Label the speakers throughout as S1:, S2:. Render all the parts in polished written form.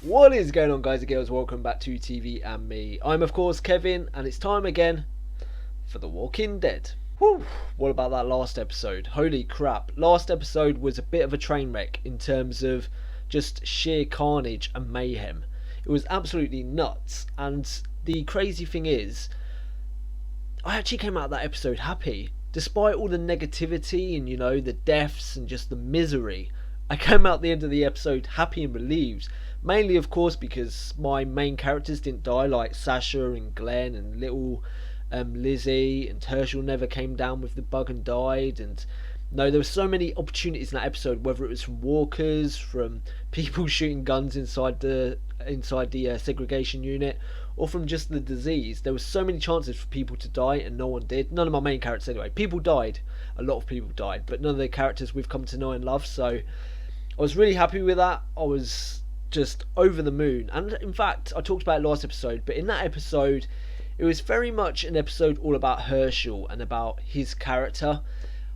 S1: What is going on, guys and girls? Welcome back to TVandME. I'm of course Kevin, and it's time again for The Walking Dead. Whew, what about that last episode? Holy crap, last episode was a bit of a train wreck in terms of just sheer carnage and mayhem. It was absolutely nuts, and the crazy thing is, I actually came out of that episode happy. Despite all the negativity and, the deaths and just the misery, I came out the end of the episode happy and relieved. Mainly, of course, because my main characters didn't die, like Sasha and Glenn and little Lizzie, and Herschel never came down with the bug and died. And no, there were so many opportunities in that episode, whether it was from walkers, from people shooting guns inside the segregation unit, or from just the disease. There were so many chances for people to die, and no one did. None of my main characters anyway. People died, a lot of people died, but none of the characters we've come to know and love. So I was really happy with that. I was just over the moon. And in fact, I talked about it last episode, but in that episode, it was very much an episode all about Herschel and about his character.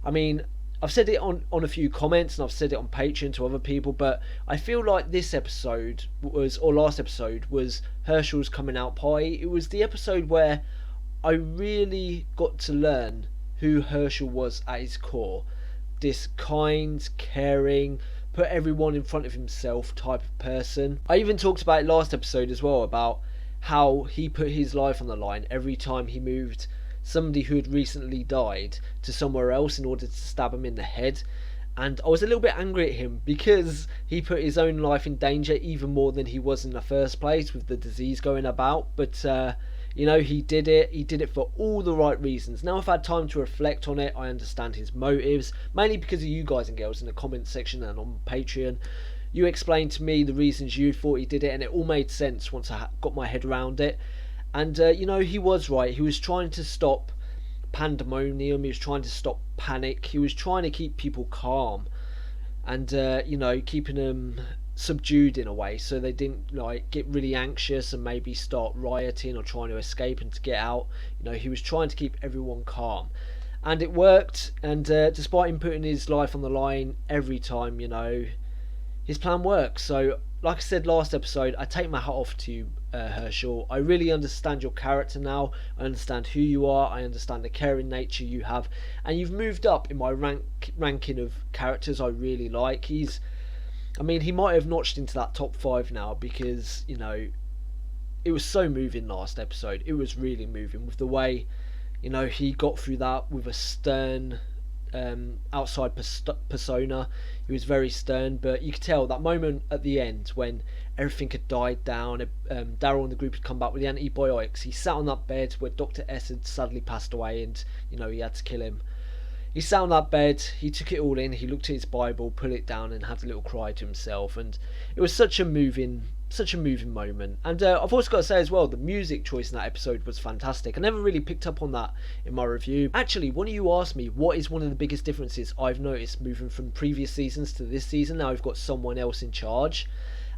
S1: I mean, I've said it on a few comments, and I've said it on Patreon to other people, but I feel like this episode last episode was Herschel's coming out party. It was the episode where I really got to learn who Herschel was at his core. This kind, caring, put everyone in front of himself type of person. I even talked about it last episode as well, about how he put his life on the line every time he moved somebody who had recently died to somewhere else in order to stab him in the head. And I was a little bit angry at him because he put his own life in danger even more than he was in the first place with the disease going about. But he did it. He did it for all the right reasons. Now I've had time to reflect on it. I understand his motives, mainly because of you guys and girls in the comment section and on Patreon. You explained to me the reasons you thought he did it, and it all made sense once I got my head around it. And he was right. He was trying to stop pandemonium. He was trying to stop panic. He was trying to keep people calm, and keeping them subdued in a way, so they didn't get really anxious and maybe start rioting or trying to escape and to get out. He was trying to keep everyone calm, and it worked. And despite him putting his life on the line every time, his plan works. So like I said last episode, I take my hat off to you, Herschel. I really understand your character now. I understand who you are. I understand the caring nature you have, and you've moved up in my ranking of characters I really like. He might have notched into that top 5 now, because it was so moving last episode. It was really moving with the way he got through that with a stern outside persona. He was very stern, but you could tell that moment at the end when everything had died down. Daryl and the group had come back with the antibiotics. He sat on that bed where Dr. S had sadly passed away, and he had to kill him. He sat on that bed, he took it all in, he looked at his Bible, put it down, and had a little cry to himself. And it was such a moving moment. And I've also got to say as well, the music choice in that episode was fantastic. I never really picked up on that in my review. Actually, one of you asked me what is one of the biggest differences I've noticed moving from previous seasons to this season. Now we've got someone else in charge.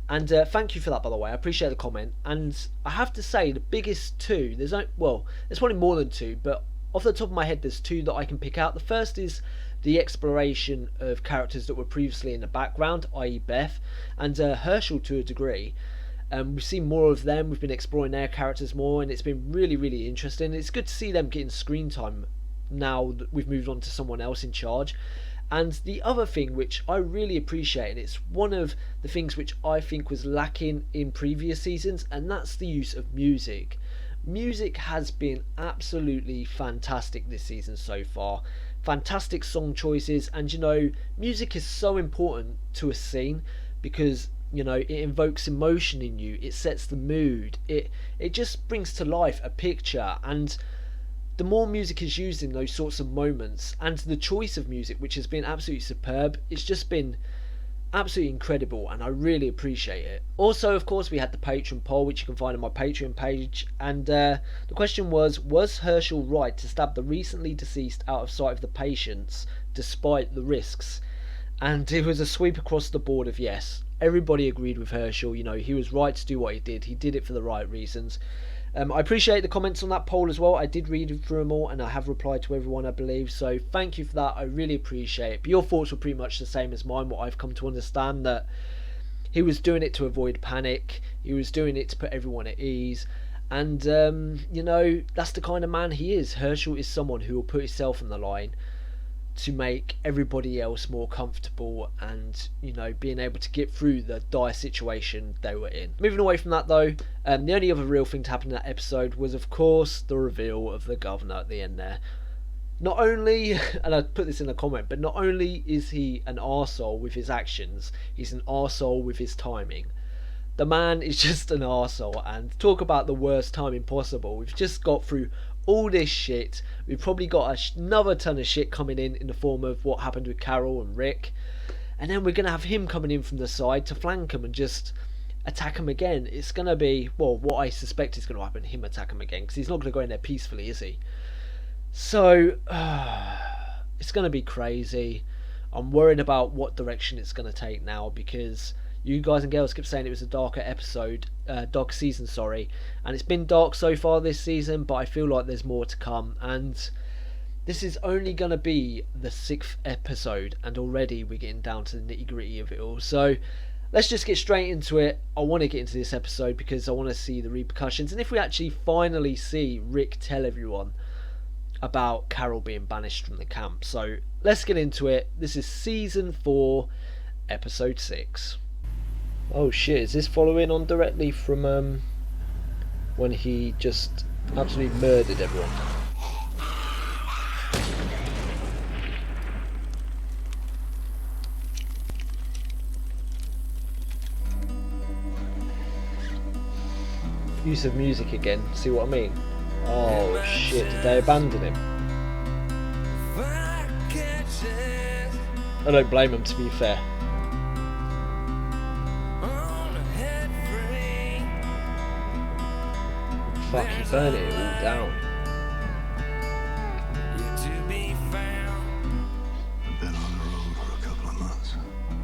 S1: And thank you for that, by the way. I appreciate the comment. And I have to say, the biggest two, there's probably more than two, but off the top of my head, there's two that I can pick out. The first is the exploration of characters that were previously in the background, i.e. Beth, and Herschel to a degree. We've seen more of them, we've been exploring their characters more, and it's been really, really interesting. It's good to see them getting screen time now that we've moved on to someone else in charge. And the other thing which I really appreciate, and it's one of the things which I think was lacking in previous seasons, and that's the use of music. Music has been absolutely fantastic this season so far. Fantastic song choices, and music is so important to a scene because it invokes emotion in you, it sets the mood, it just brings to life a picture. And the more music is used in those sorts of moments, and the choice of music, which has been absolutely superb, it's just been absolutely incredible, and I really appreciate it. Also, of course, we had the Patreon poll, which you can find on my Patreon page, and the question was Herschel right to stab the recently deceased out of sight of the patients despite the risks? And it was a sweep across the board of yes. Everybody agreed with Herschel. He was right to do what he did it for the right reasons. I appreciate the comments on that poll as well. I did read through them all, and I have replied to everyone, I believe, so thank you for that. I really appreciate it. But your thoughts were pretty much the same as mine. What I've come to understand, that He was doing it to avoid panic. He was doing it to put everyone at ease. And, you know, that's the kind of man he is. Herschel is someone who will put himself on the line to make everybody else more comfortable and, you know, being able to get through the dire situation they were in. Moving away from that though, the only other real thing to happen in that episode was, of course, the reveal of the governor at the end there. Not only, and I put this in a comment, but not only is he an arsehole with his actions, he's an arsehole with his timing. The man is just an arsehole, and talk about the worst timing possible. We've just got through all this shit. We've probably got another ton of shit coming in the form of what happened with Carol and Rick, and then we're going to have him coming in from the side to flank him and just attack him again. It's going to be, well, what I suspect is going to happen, him attack him again, because he's not going to go in there peacefully, is he? So it's going to be crazy. I'm worried about what direction it's going to take now, because you guys and girls kept saying it was a darker episode, dark season, sorry, and it's been dark so far this season, but I feel like there's more to come, and this is only going to be the 6th episode, and already we're getting down to the nitty gritty of it all. So let's just get straight into it. I want to get into this episode because I want to see the repercussions, and if we actually finally see Rick tell everyone about Carol being banished from the camp. So let's get into it. This is season 4, episode 6. Oh shit, is this following on directly from when he just absolutely murdered everyone? Use of music again, see what I mean? Oh shit, did they abandon him? I don't blame him, to be fair. Fuck, he burned it all down.
S2: I've been on the road for a couple of months.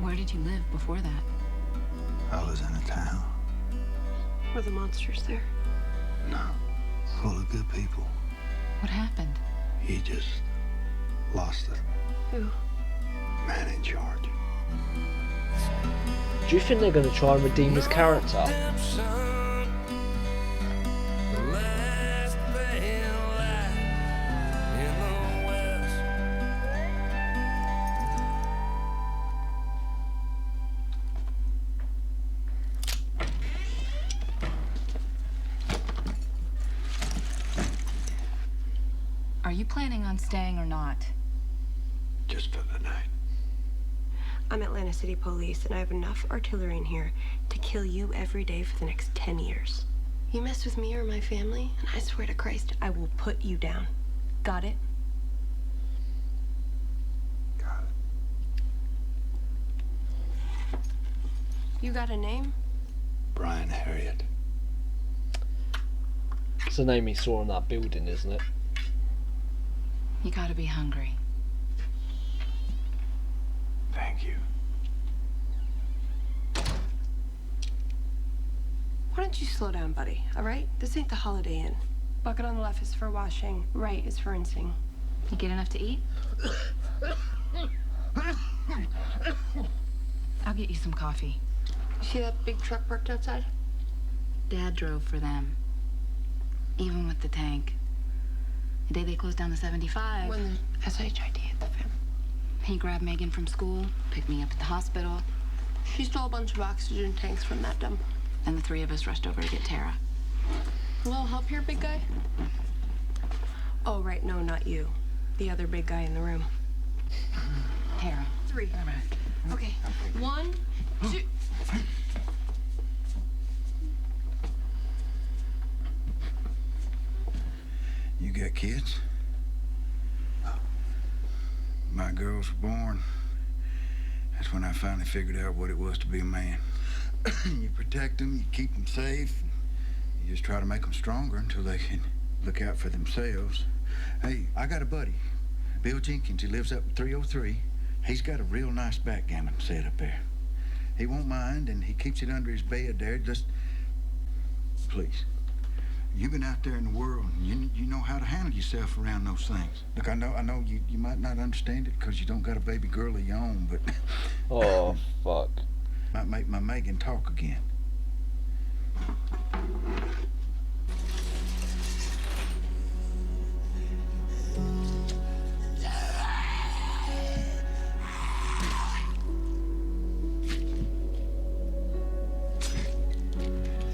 S3: Where did you live before that?
S2: I was in a town.
S4: Were the monsters there?
S2: No. Full of good people.
S3: What happened?
S2: He just lost it.
S4: Who?
S2: Man in charge.
S1: Do you think they're going to try and redeem his character?
S3: Are you planning on staying or not?
S2: Just for the night.
S4: I'm Atlanta City Police, and I have enough artillery in here to kill you every day for the next 10 years. You mess with me or my family, and I swear to Christ, I will put you down. Got it?
S2: Got it.
S4: You got a name?
S2: Brian Harriet.
S1: It's the name he saw in that building, isn't it?
S3: You gotta be hungry.
S2: Thank you.
S4: Why don't you slow down, buddy, all right? This ain't the Holiday Inn. Bucket on the left is for washing, right is for rinsing.
S3: You get enough to eat? I'll get you some coffee.
S4: You see that big truck parked outside?
S3: Dad drove for them. Even with the tank. The day they closed down the 75.
S4: When the SHID hit the fan.
S3: He grabbed Megan from school, picked me up at the hospital,
S4: She stole a bunch of oxygen tanks from that dump.
S3: and the three of us rushed over to get Tara.
S4: A little help here, big guy? Oh, right, no, not you. The other big guy in the room.
S3: Tara.
S4: 3. Okay, 1, 2.
S2: You got kids? My girls were born. That's when I finally figured out what it was to be a man. You protect them, you keep them safe. You just try to make them stronger until they can look out for themselves. Hey, I got a buddy, Bill Jenkins. He lives up at 303. He's got a real nice backgammon set up there. He won't mind, and he keeps it under his bed there. Just, please. You've been out there in the world, and you know how to handle yourself around those things. Look, I know you might not understand it because you don't got a baby girl of your own, but
S1: Oh, fuck.
S2: Might make my Megan talk again.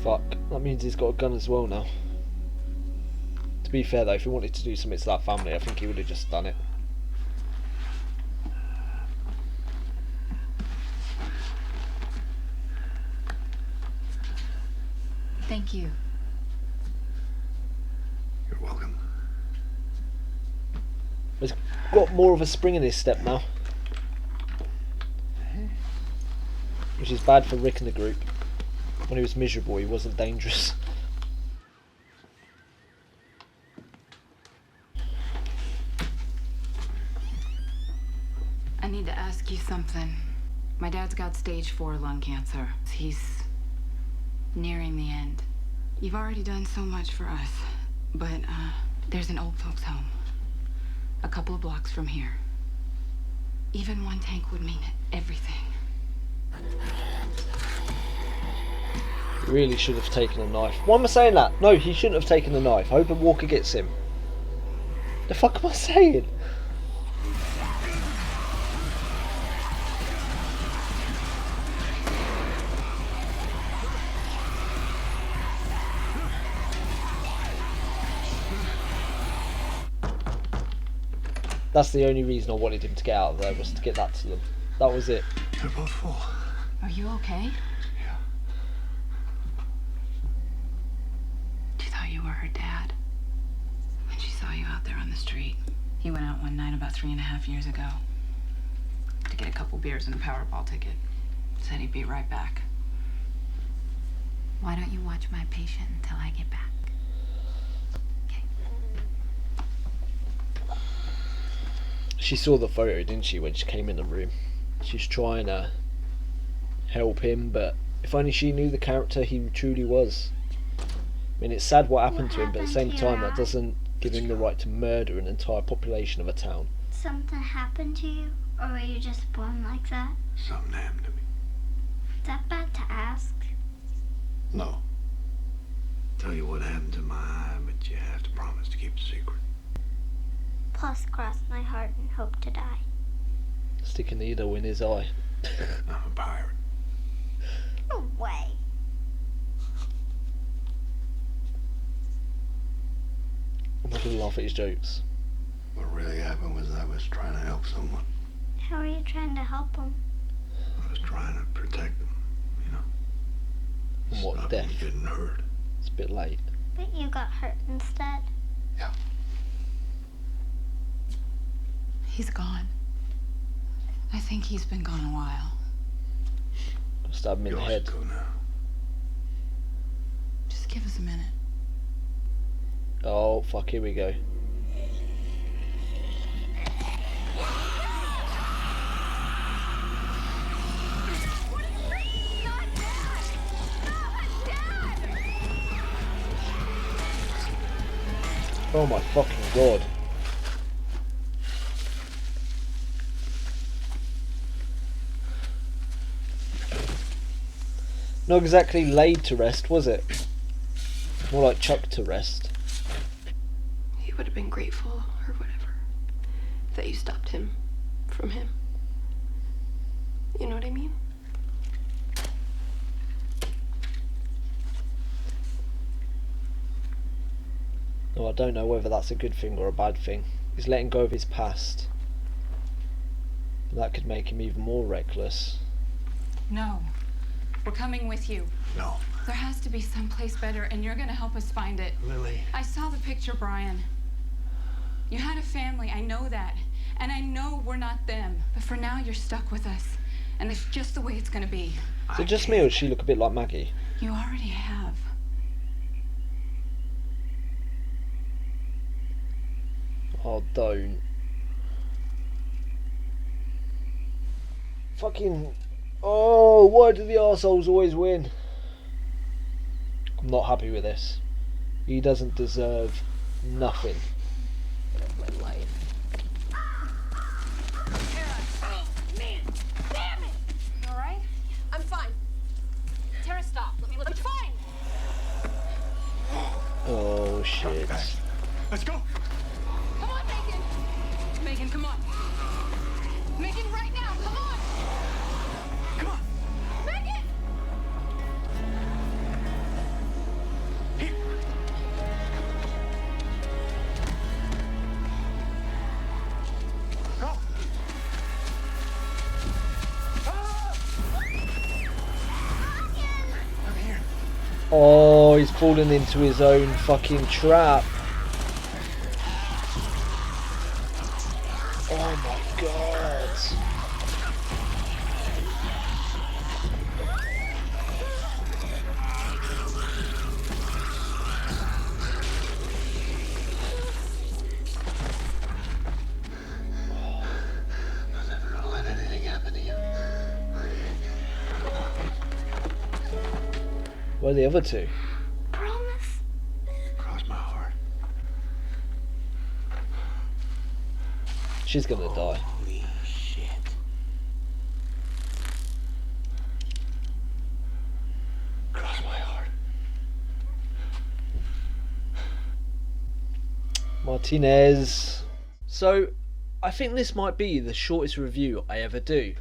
S1: Fuck, that means he's got a gun as well now. To be fair though, if he wanted to do something to that family, I think he would have just done it.
S3: Thank you.
S2: You're welcome.
S1: He's got more of a spring in his step now. Which is bad for Rick and the group. When he was miserable, he wasn't dangerous.
S3: I need to ask you something. My dad's got stage 4 lung cancer. He's nearing the end. You've already done so much for us, but there's an old folks home a couple of blocks from here. Even one tank would mean everything.
S1: He really should have taken a knife. Why am I saying that? No, he shouldn't have taken the knife. I hope Walker gets him. The fuck am I saying? That's the only reason I wanted him to get out of there, was to get that to them. That was it.
S2: They're both full.
S3: Are you okay?
S2: Yeah.
S3: She thought you were her dad when she saw you out there on the street. He went out one night about 3.5 years ago to get a couple beers and a Powerball ticket. Said he'd be right back. Why don't you watch my patient until I get back?
S1: She saw the photo, didn't she, when she came in the room? She's trying to help him, but if only she knew the character he truly was. I mean, it's sad what happened to him, but at the same time, that doesn't give him the right to murder an entire population of a town.
S5: Something happened to you, or were you just born like that?
S2: Something happened to me.
S5: Is that bad to ask?
S2: No. Tell you what happened to my eye, but you have to promise to keep it secret.
S5: Plus, cross my heart and hope to die.
S1: Stick a needle in his eye.
S2: I'm a pirate.
S5: No way.
S1: I'm not gonna laugh at his jokes.
S2: What really happened was I was trying to help someone.
S5: How are you trying to help him?
S2: I was trying to protect them, you know.
S1: And what,
S2: Stop
S1: death?
S2: them getting hurt.
S1: It's a bit late.
S5: But you got hurt instead.
S2: Yeah.
S3: He's gone. I think he's been gone a while.
S1: Stab him in the
S2: Yours
S1: head.
S2: go now.
S3: Just give us a minute.
S1: Oh, fuck, here we go. Oh my fucking god. Not exactly laid to rest, was it? More like chucked to rest.
S4: He would have been grateful, or whatever, that you stopped him from him. You know what I mean?
S1: No, I don't know whether that's a good thing or a bad thing. He's letting go of his past. That could make him even more reckless.
S3: No. We're coming with you.
S2: No.
S3: There has to be someplace better, and you're gonna help us find it.
S2: Lily.
S3: I saw the picture, Brian. You had a family, I know that. And I know we're not them. But for now, you're stuck with us. And it's just the way it's gonna be.
S1: Is it just me or does she look a bit like Maggie?
S3: You already have.
S1: Oh, don't. Fucking... Oh, why do the arseholes always win? I'm not happy with this. He doesn't deserve nothing.
S3: My life.
S6: All right? I'm fine.
S1: Oh, he's fallen into his own fucking trap. Oh my god.
S2: I'm never gonna let anything happen to you.
S1: Where are the other two?
S5: Promise.
S2: Cross my heart.
S1: She's gonna die.
S2: Holy shit. Cross my heart.
S1: Martinez. So, I think this might be the shortest review I ever do.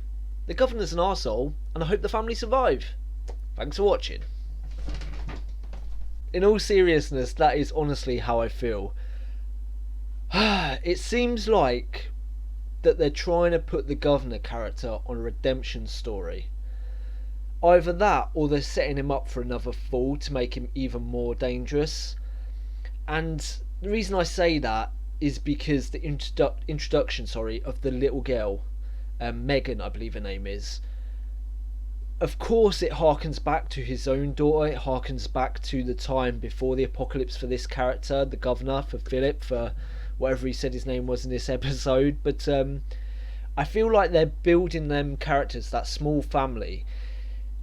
S1: The governor's an arsehole, and I hope the family survive. Thanks for watching. In all seriousness, that is honestly how I feel. It seems like that they're trying to put the governor character on a redemption story. Either that, or they're setting him up for another fall to make him even more dangerous. And the reason I say that is because the introduction of the little girl, Megan I believe her name is, of course it harkens back to his own daughter. It harkens back to the time before the apocalypse for this character, the governor, for Philip, for whatever he said his name was in this episode. But I feel like they're building them characters, that small family,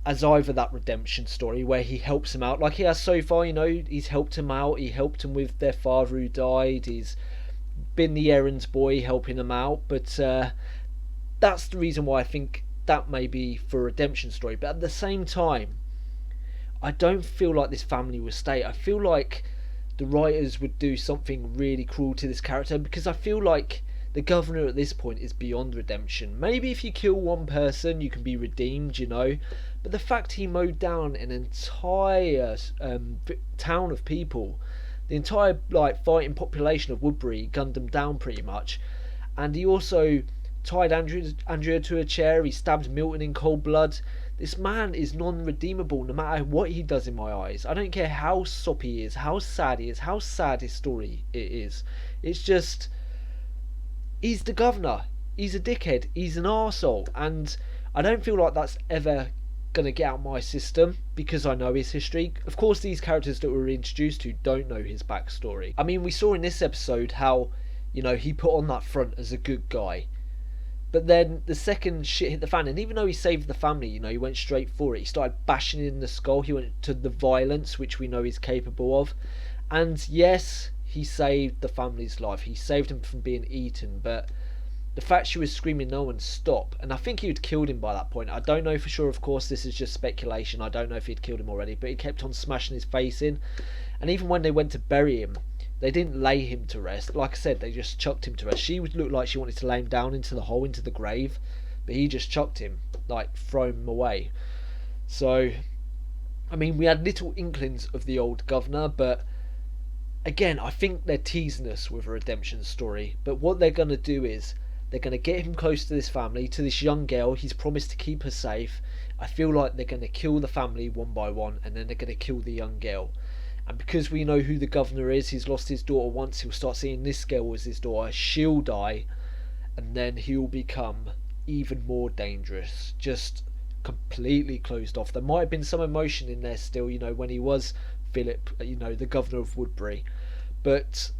S1: as either that redemption story where he helps him out, like he has so far. You know, he's helped him out, he helped him with their father who died, he's been the errands boy helping them out. But that's the reason why I think that may be for a redemption story. But at the same time, I don't feel like this family will stay. I feel like the writers would do something really cruel to this character, because I feel like the governor at this point is beyond redemption. Maybe if you kill one person you can be redeemed, you know, but the fact he mowed down an entire town of people, the entire fighting population of Woodbury, gunned them down pretty much, and he also tied Andrea to a chair, he stabbed Milton in cold blood. This man is non-redeemable no matter what he does in my eyes. I don't care how soppy he is, how sad he is, how sad his story it is. It's just, he's the governor, he's a dickhead, he's an arsehole, and I don't feel like that's ever going to get out my system because I know his history. Of course, these characters that we're introduced to don't know his backstory. I mean, we saw in this episode how, you know, he put on that front as a good guy. But then the second shit hit the fan, and even though he saved the family, you know, he went straight for it. He started bashing in the skull. He went to the violence, which we know he's capable of. And yes, he saved the family's life. He saved him from being eaten. But the fact she was screaming no one stop, and I think he had killed him by that point. I don't know for sure, of course, this is just speculation. I don't know if he'd killed him already, but he kept on smashing his face in. And even when they went to bury him, they didn't lay him to rest. Like I said, they just chucked him to rest. She would look like she wanted to lay him down into the hole, into the grave, but he just chucked him, like throw him away. So, I mean, we had little inklings of the old governor, but again, I think they're teasing us with a redemption story. But what they're going to do is, they're going to get him close to this family, to this young girl. He's promised to keep her safe. I feel like they're going to kill the family one by one, and then they're going to kill the young girl. And because we know who the governor is, he's lost his daughter once, he'll start seeing this girl as his daughter, she'll die, and then he'll become even more dangerous, just completely closed off. There might have been some emotion in there still, you know, when he was Philip, you know, the governor of Woodbury, but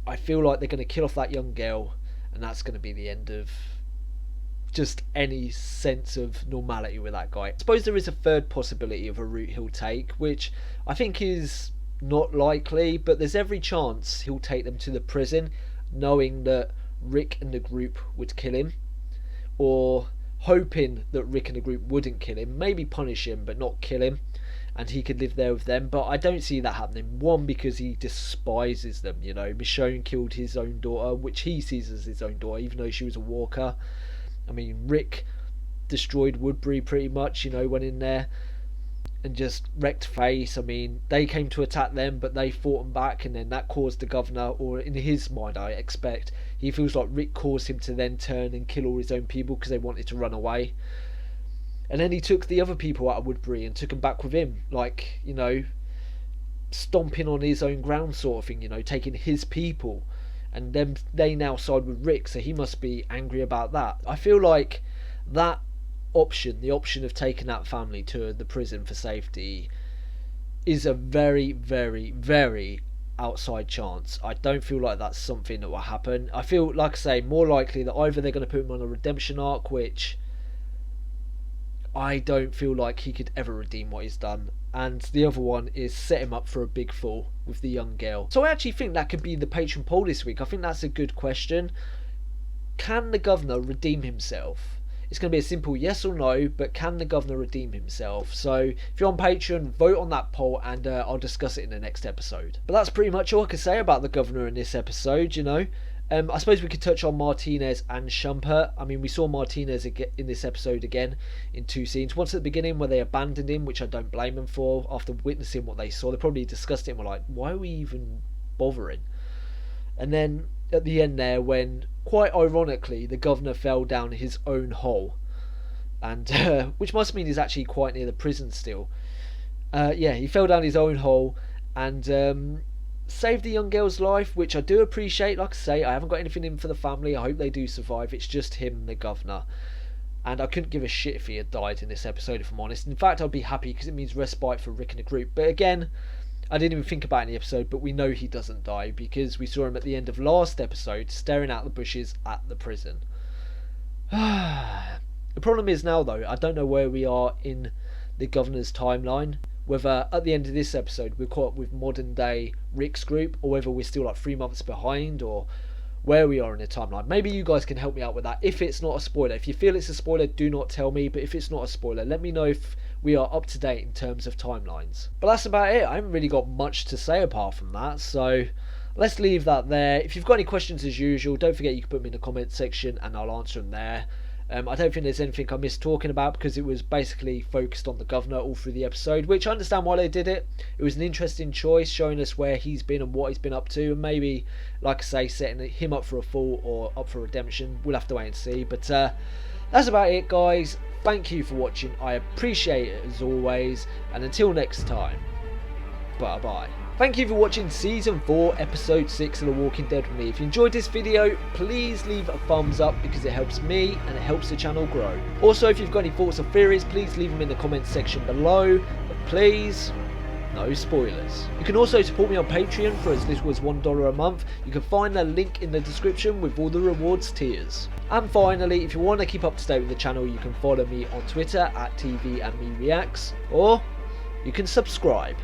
S1: I feel like they're going to kill off that young girl, and that's going to be the end of just any sense of normality with that guy. I suppose there is a third possibility of a route he'll take, which I think is not likely, but there's every chance he'll take them to the prison, knowing that Rick and the group would kill him, or hoping that Rick and the group wouldn't kill him, maybe punish him but not kill him, and he could live there with them. But I don't see that happening. One, because he despises them, you know. Michonne killed his own daughter, which he sees as his own daughter, even though she was a walker. I mean, Rick destroyed Woodbury pretty much, you know, went in there and just wrecked face. I mean, they came to attack them, but they fought them back, and then that caused the governor, or in his mind, I expect, he feels like Rick caused him to then turn and kill all his own people because they wanted to run away. And then he took the other people out of Woodbury and took them back with him. Like, you know, stomping on his own ground sort of thing, you know, taking his people, and then they now side with Rick, so he must be angry about that. I feel like that option, the option of taking that family to the prison for safety, is a very, very, very outside chance. I don't feel like that's something that will happen. I feel, like I say, more likely that either they're going to put him on a redemption arc, which I don't feel like he could ever redeem what he's done, and the other one is set him up for a big fall with the young girl. So I actually think that could be the patron poll this week. I think that's a good question. Can the governor redeem himself? It's going to be a simple yes or no, but can the governor redeem himself? So if you're on Patreon, vote on that poll, and I'll discuss it in the next episode. But that's pretty much all I can say about the governor in this episode, you know. I suppose we could touch on Martinez and Shumpert. I mean, we saw Martinez in this episode again in 2 scenes. Once at the beginning where they abandoned him, which I don't blame them for, after witnessing what they saw. They probably discussed it and were like, why are we even bothering? And then at the end there, when, quite ironically, the governor fell down his own hole. And which must mean he's actually quite near the prison still. Yeah, he fell down his own hole and saved the young girl's life, which I do appreciate. Like I say, I haven't got anything in for the family. I hope they do survive. It's just him and the governor, and I couldn't give a shit if he had died in this episode, if I'm honest. In fact, I'd be happy because it means respite for Rick and the group. But again, I didn't even think about it in the episode, but we know he doesn't die because we saw him at the end of last episode staring out the bushes at the prison. The problem is now, though, I don't know where we are in the governor's timeline. Whether at the end of this episode we're caught up with modern day Rick's group, or whether we're still like 3 months behind, or where we are in the timeline. Maybe you guys can help me out with that if it's not a spoiler. If you feel it's a spoiler, do not tell me, but if it's not a spoiler, let me know if we are up to date in terms of timelines. But that's about it. I haven't really got much to say apart from that, so let's leave that there. If you've got any questions, as usual, don't forget you can put them in the comment section and I'll answer them there. I don't think there's anything I missed talking about because it was basically focused on the governor all through the episode, which I understand why they did it. It was an interesting choice, showing us where he's been and what he's been up to, and maybe, like I say, setting him up for a fall or up for redemption. We'll have to wait and see. But that's about it, guys. Thank you for watching. I appreciate it as always, and until next time, bye bye. Thank you for watching Season 4, Episode 6 of The Walking Dead with me. If you enjoyed this video, please leave a thumbs up because it helps me and it helps the channel grow. Also, if you've got any thoughts or theories, please leave them in the comments section below. But please, no spoilers. You can also support me on Patreon for as little as $1 a month. You can find the link in the description with all the rewards tiers. And finally, if you want to keep up to date with the channel, you can follow me on Twitter at TVandME Reacts, or you can subscribe.